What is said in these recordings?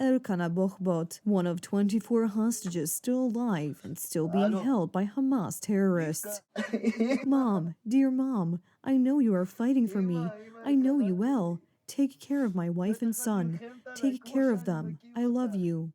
Elkana Bochbot, one of 24 hostages still alive and still being held by Hamas terrorists. Mom, dear Mom, I know you are fighting for me. I know you well. Take care of my wife and son. Take care of them. I love you.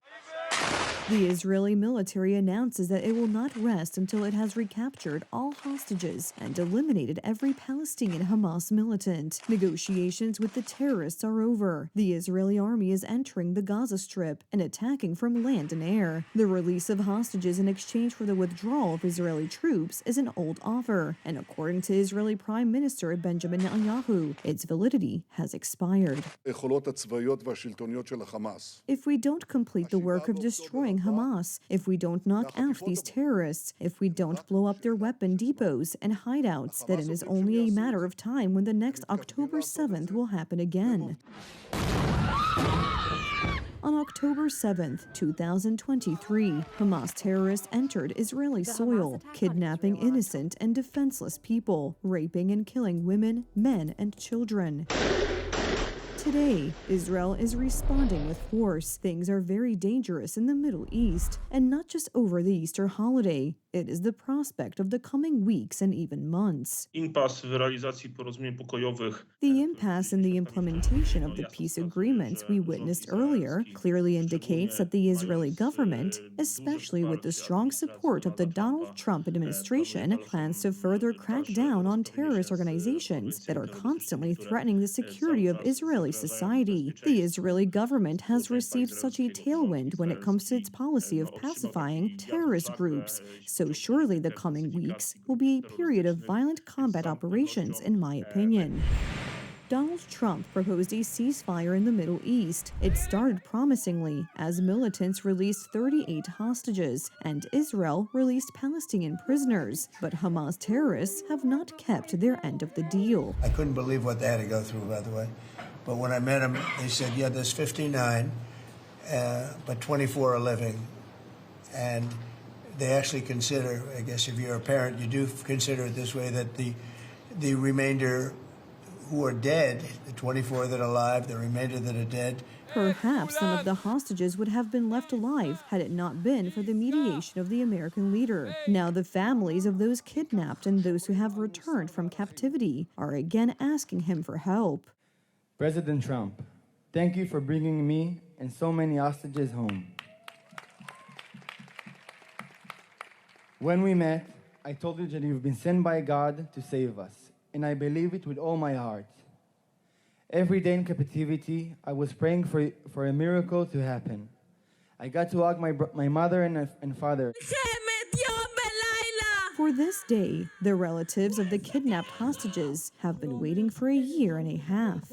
The Israeli military announces that it will not rest until it has recaptured all hostages and eliminated every Palestinian Hamas militant. Negotiations with the terrorists are over. The Israeli army is entering the Gaza Strip and attacking from land and air. The release of hostages in exchange for the withdrawal of Israeli troops is an old offer, and according to Israeli Prime Minister Benjamin Netanyahu, its validity has expired. If we don't complete the work of destroying Hamas, if we don't knock out these terrorists, if we don't blow up their weapon depots and hideouts, then it is only a matter of time when the next October 7th will happen again. On October 7th, 2023, Hamas terrorists entered Israeli soil, kidnapping innocent and defenseless people, raping and killing women, men, and children. Today, Israel is responding with force. Things are very dangerous in the Middle East, and not just over the Easter holiday. It is the prospect of the coming weeks and even months. The impasse in the implementation of the peace agreements we witnessed earlier clearly indicates that the Israeli government, especially with the strong support of the Donald Trump administration, plans to further crack down on terrorist organizations that are constantly threatening the security of Israeli society. The Israeli government has received such a tailwind when it comes to its policy of pacifying terrorist groups, so surely the coming weeks will be a period of violent combat operations, in my opinion. Donald Trump proposed a ceasefire in the Middle East. It started promisingly as militants released 38 hostages and Israel released Palestinian prisoners. But Hamas terrorists have not kept their end of the deal. I couldn't believe what they had to go through, by the way. But when I met them, they said, yeah, there's 59, but 24 are living. And they actually consider, I guess if you're a parent, you do consider it this way, that the remainder who are dead, the 24 that are alive, the remainder that are dead. Perhaps some of the hostages would have been left alive had it not been for the mediation of the American leader. Now the families of those kidnapped and those who have returned from captivity are again asking him for help. President Trump, thank you for bringing me and so many hostages home. When we met, I told you that you've been sent by God to save us, and I believe it with all my heart. Every day in captivity, I was praying for a miracle to happen. I got to hug my mother and father. For this day, the relatives of the kidnapped hostages have been waiting for a year and a half.